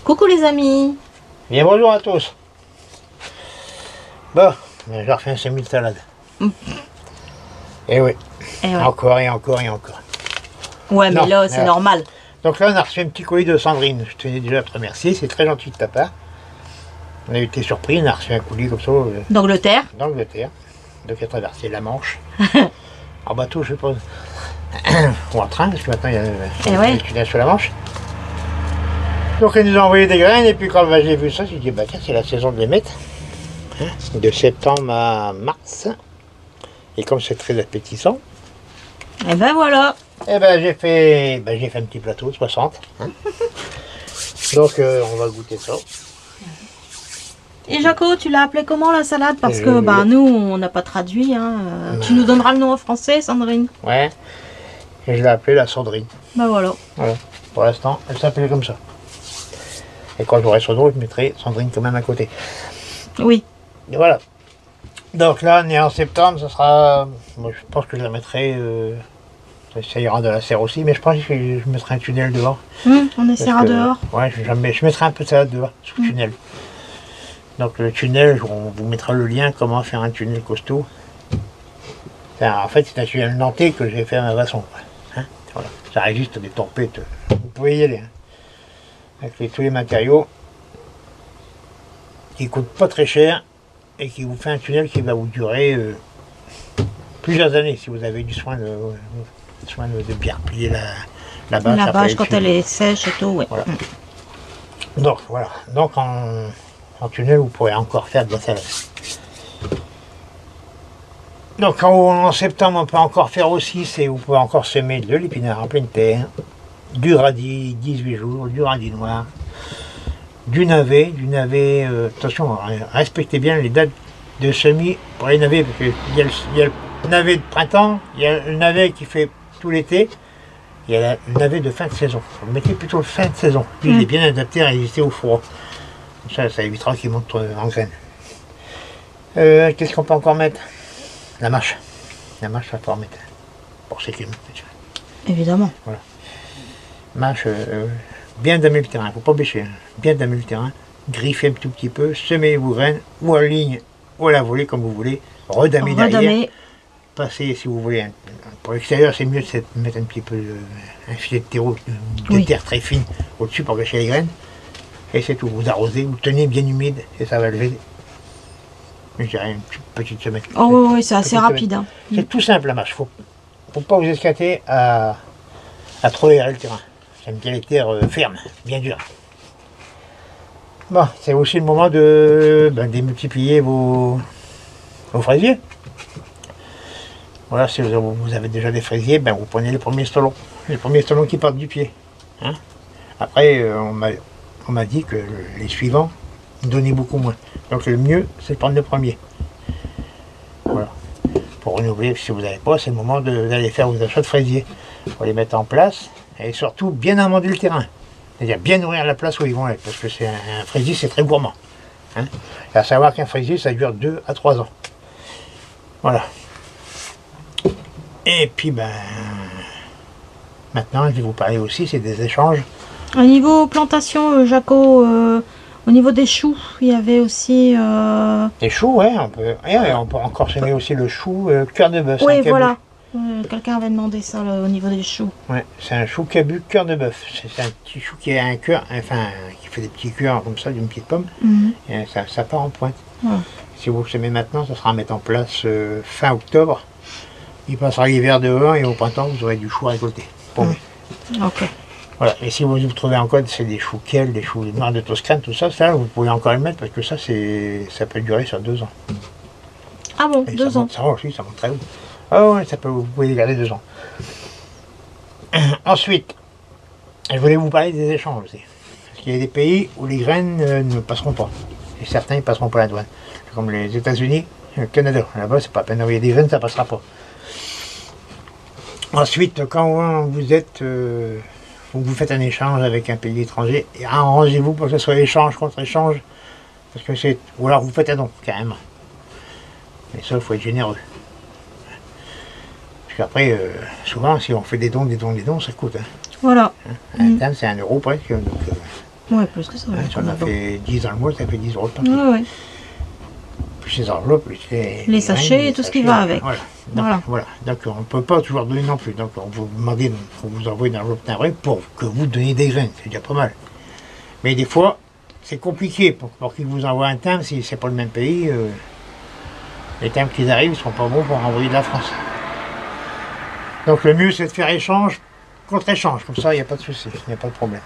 Coucou les amis. Bien bonjour à tous. Bon, j'ai refait un semis de salade. Et oui, Eh ouais. encore et encore et encore. Ouais, mais Non, là, c'est normal. Donc là, on a reçu un petit colis de Sandrine. Je tenais déjà à te remercier, c'est très gentil de ta part. On a été surpris, on a reçu un colis comme ça D'Angleterre. d'Angleterre. Donc il a traversé la Manche. En bateau, je suppose. Ou en train, parce que maintenant il y a le tunnel sur la Manche. Donc elle nous a envoyé des graines, et puis quand j'ai vu ça, j'ai dit, bah tiens, c'est la saison de les mettre. Hein, de septembre à mars. Et comme c'est très appétissant, Et ben voilà. eh ben j'ai fait un petit plateau de 60. Hein. Donc on va goûter ça. Et Jaco, tu l'as appelé comment la salade? Parce que bah, nous, on n'a pas traduit. Hein. Tu nous donneras le nom en français, Sandrine? Ouais. Et je l'ai appelée la Sandrine. Bah voilà. Voilà. Pour l'instant, elle s'appelait comme ça. Et quand j'aurai son nom, je mettrai Sandrine quand même à côté. Oui. Et voilà. Donc là, on est en septembre, ça sera... Moi, je pense que je la mettrai... ça ira de la serre aussi, mais je pense que je mettrai un tunnel dehors. On essaiera dehors. Ouais, je mettrai un peu de salade dehors, sous le tunnel. Donc le tunnel, on vous mettra le lien, comment faire un tunnel costaud. En fait, c'est un tunnel nantais que j'ai fait à ma façon. Hein, voilà. Ça résiste des tempêtes. Vous pouvez y aller. Hein. Avec tous les matériaux qui ne coûtent pas très cher et qui vous fait un tunnel qui va vous durer plusieurs années si vous avez du soin de bien replier la bâche. La bâche quand elle est sèche et tout, ouais. Voilà. Donc voilà. Donc en tunnel, vous pourrez encore faire de la salade. Donc en septembre, on peut encore faire aussi, c'est vous pouvez encore semer de l'épinard en pleine terre, du radis 18 jours, du radis noir, du navet, attention, respectez bien les dates de semis pour les navets, parce qu'il y a le navet de printemps, il y a le navet qui fait tout l'été, il y a le navet de fin de saison. Vous mettez plutôt le fin de saison, puis il est bien adapté à résister au froid. Ça évitera qu'il monte en graines. Qu'est-ce qu'on peut encore mettre? La mâche. La mâche, ça peut en mettre. Pour ceux qui aiment. Évidemment. Voilà. Mâche, bien damer le terrain, il ne faut pas bêcher. Hein. Bien damer le terrain, griffer un tout petit peu, semer vos graines, ou en ligne, ou à la volée, comme vous voulez. Redamer derrière. Passer, si vous voulez, pour l'extérieur, c'est mieux de mettre un petit peu un filet de terreau, de terre très fine au-dessus pour gâcher les graines. Et c'est tout, vous arrosez, vous tenez bien humide et ça va lever. Je dirais une petite semaine. Oh oui, c'est assez rapide. Hein. C'est tout simple la mâche, il ne faut pas vous escater à trop aérer le terrain. J'aime bien les terres fermes, bien dures. Bon, c'est aussi le moment de démultiplier vos fraisiers. Voilà, si vous avez déjà des fraisiers, vous prenez les premiers stolons qui partent du pied. Hein. Après, on m'a dit que les suivants donnaient beaucoup moins. Donc le mieux, c'est de prendre le premier. Voilà. Pour renouveler, si vous n'avez pas, c'est le moment d'aller faire vos achats de fraisiers. Pour les mettre en place et surtout bien amender le terrain. C'est-à-dire bien nourrir la place où ils vont être. Parce que c'est un fraisier, c'est très gourmand. Hein. Et à savoir qu'un fraisier, ça dure 2 à 3 ans. Voilà. Et puis, maintenant, je vais vous parler aussi, c'est des échanges. Au niveau plantation, Jaco, au niveau des choux, il y avait aussi... Les choux, ouais, on peut encore semer aussi le chou cœur de bœuf. Oui, voilà. Quelqu'un avait demandé ça là, au niveau des choux. Ouais, c'est un chou cabu cœur de bœuf. C'est un petit chou qui a un cœur, enfin, qui fait des petits cœurs comme ça, d'une petite pomme. Et ça part en pointe. Si vous le semez maintenant, ça sera à mettre en place fin octobre. Il passera l'hiver dehors et au printemps, vous aurez du chou à récolter. Ok. Voilà, et si vous trouvez encore, c'est des choux quels, des choux noirs de Toscane, tout ça, vous pouvez encore le mettre parce que ça peut durer sur 2 ans. Ah bon, et 2 ans. Ça monte très haut. Ah ouais, vous pouvez les garder 2 ans. Ensuite, je voulais vous parler des échanges aussi. Parce qu'il y a des pays où les graines ne passeront pas. Et certains ne passeront pas la douane. Comme les États-Unis, le Canada. Là-bas, c'est pas à peine d'envoyer des graines, ça passera pas. Ensuite, quand vous êtes... vous faites un échange avec un pays étranger, et arrangez-vous pour que ce soit échange contre échange, parce que c'est... Ou alors vous faites un don, carrément. Mais ça, il faut être généreux. Parce qu'après, souvent, si on fait des dons, ça coûte. Hein. Voilà. Un dame, c'est 1 euro presque. Donc, Ouais, plus que ça. Hein, si on a fait 10 dans le mois, ça fait 10 euros par Ouais, kilo. ouais. Plus les enveloppes, plus Les sachets et tout ce qui va avec. Voilà. Donc, Voilà. voilà. Donc on ne peut pas toujours donner non plus. Donc on vous demande qu'on vous envoie une enveloppe timbrée pour que vous donniez des graines. C'est déjà pas mal. Mais des fois, c'est compliqué pour qu'ils vous envoient un timbre si c'est pas le même pays. Les timbres qui arrivent ne sont pas bons pour envoyer de la France. Donc le mieux c'est de faire échange contre échange. Comme ça, il n'y a pas de souci, il n'y a pas de problème.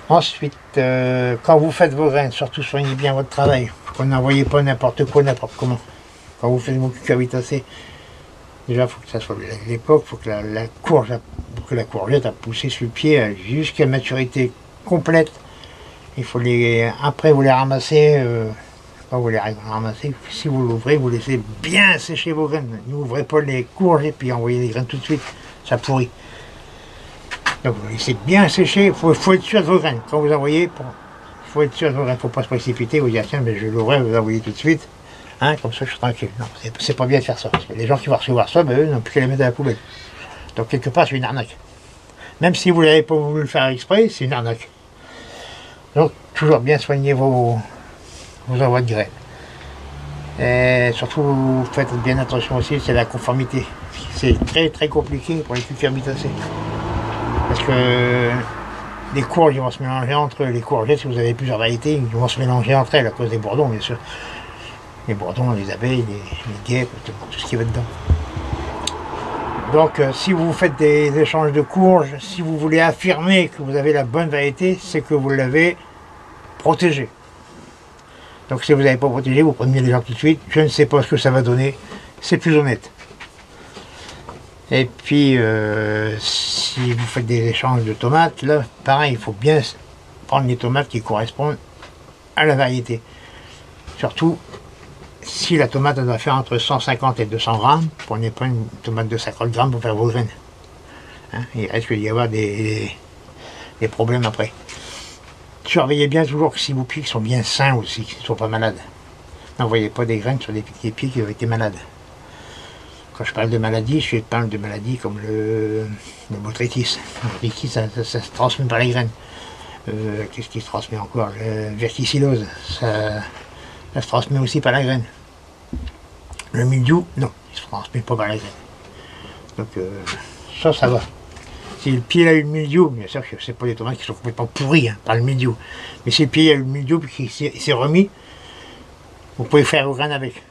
Ensuite, quand vous faites vos graines, surtout soignez bien votre travail. Vous n'envoyez pas n'importe quoi, n'importe comment. Quand vous faites vos cucurbitacées, déjà il faut que ça soit à l'époque, il faut que la courgette a poussé sur le pied jusqu'à maturité complète. Il faut après vous les ramasser, quand vous les ramassez, si vous l'ouvrez, vous laissez bien sécher vos graines. N'ouvrez pas les courgettes puis envoyez les graines tout de suite, ça pourrit. Donc vous laissez bien sécher, il faut être sûr de vos graines. Quand vous envoyez, il faut être sûr de vos graines, il ne faut pas se précipiter, vous dire tiens, mais je l'ouvre, vous envoyez tout de suite, hein, comme ça je suis tranquille. Non, c'est pas bien de faire ça, parce que les gens qui vont recevoir ça, ben, eux n'ont plus qu'à les mettre à la poubelle. Donc quelque part c'est une arnaque. Même si vous n'avez pas voulu le faire exprès, c'est une arnaque. Donc toujours bien soigner vos envois de graines. Et surtout, vous faites bien attention aussi, c'est la conformité. C'est très très compliqué pour les cucurbitacées. Parce que les courges ils vont se mélanger entre eux. Les courgettes, si vous avez plusieurs variétés, ils vont se mélanger entre elles à cause des bourdons, bien sûr. Les bourdons, les abeilles, les guêpes, tout ce qui va dedans. Donc, si vous faites des échanges de courges, si vous voulez affirmer que vous avez la bonne variété, c'est que vous l'avez protégée. Donc, si vous n'avez pas protégé, vous prenez les gens tout de suite. Je ne sais pas ce que ça va donner. C'est plus honnête. Et puis, si vous faites des échanges de tomates, là, pareil, il faut bien prendre les tomates qui correspondent à la variété. Surtout, si la tomate doit faire entre 150 et 200 grammes, prenez pas une tomate de 50 grammes pour faire vos graines. Hein, il risque d'y avoir des problèmes après. Surveillez bien toujours que si vos pieds sont bien sains aussi, qu'ils ne sont pas malades. N'envoyez pas des graines sur des petits pieds qui ont été malades. Quand je parle de maladies, je parle de maladies comme le botrytis. Le botrytis, ça se transmet par les graines. Qu'est-ce qui se transmet encore? Le verticillose, ça se transmet aussi par la graine. Le mildiou, non, il ne se transmet pas par la graine. Donc ça va. Si le pied a eu le mildiou, bien sûr que ce n'est pas les tomates qui sont complètement pourries hein, par le mildiou. Mais si le pied a eu le mildiou et qu'il s'est remis, vous pouvez faire vos graines avec.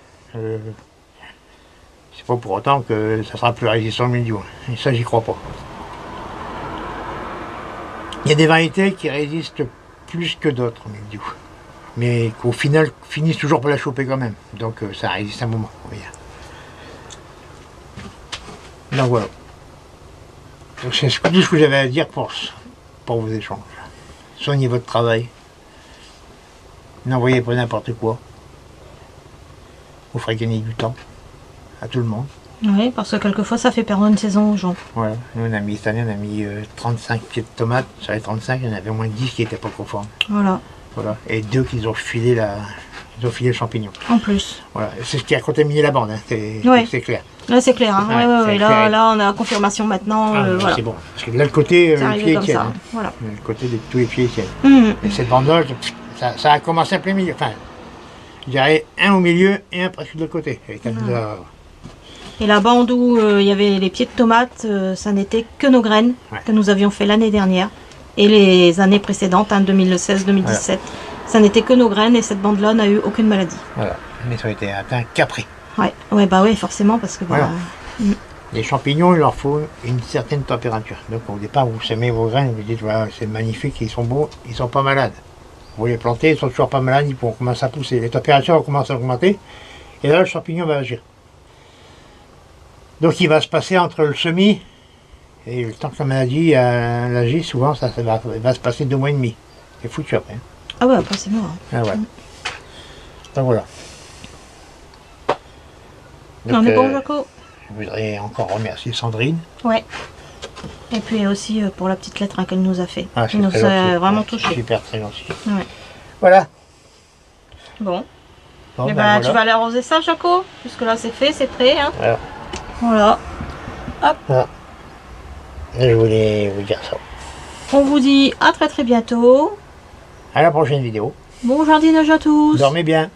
C'est pas pour autant que ça sera plus résistant au mildiou. Et ça, j'y crois pas. Il y a des variétés qui résistent plus que d'autres au mildiou. Mais qu'au final, finissent toujours par la choper quand même. Donc ça résiste un moment. Donc voilà. Donc c'est tout ce que j'avais à dire pour vos échanges. Soignez votre travail. N'envoyez pas n'importe quoi. Vous ferez gagner du temps à tout le monde. Oui, parce que quelquefois ça fait perdre une saison aux gens. Voilà. Nous cette année on a mis 35 pieds de tomates. Sur les 35, il y en avait au moins 10 qui n'étaient pas conformes. Voilà. Voilà. Et 2 qui ont filé le champignon. En plus. Voilà. C'est ce qui a contaminé la bande, hein. C'est clair. Là c'est clair, hein. Ouais, là on a la confirmation maintenant. Voilà. C'est bon. Parce que de l'autre côté, les pieds tiennent. Hein. Voilà. De l'autre côté, tous les pieds tiennent. Et cette bande-là, ça a commencé à plein milieu. Enfin, je dirais un au milieu et un presque de l'autre côté. Et la bande où il y avait les pieds de tomates, ça n'était que nos graines que nous avions fait l'année dernière. Et les années précédentes, hein, 2016-2017, voilà. Ça n'était que nos graines et cette bande-là n'a eu aucune maladie. Voilà, mais ça a été atteint qu'après. Ouais, bah ouais, forcément, parce que... Voilà. Les champignons, il leur faut une certaine température. Donc au départ, vous semez vos graines, vous dites, voilà, c'est magnifique, ils sont beaux, ils ne sont pas malades. Vous les plantez, ils ne sont toujours pas malades, ils vont commencer à pousser. Les températures vont commencer à augmenter, et là, le champignon va agir. Donc il va se passer entre le semis et le temps que la maladie agit, souvent ça va se passer 2 mois et demi. C'est foutu après. Ah ouais, après c'est mort. Ah ouais. Donc voilà. Donc, on est bon, Jaco. Je voudrais encore remercier Sandrine. Ouais. Et puis aussi pour la petite lettre qu'elle nous a fait. Ah, qui nous a vraiment touché. Super, très gentil. Ouais. Voilà. Bon. Et voilà. Tu vas aller arroser ça, Jaco, puisque là c'est fait, c'est prêt. Hein. Voilà. Hop. Voilà. Je voulais vous dire ça. On vous dit à très bientôt. À la prochaine vidéo. Bon jardinage à tous. Dormez bien.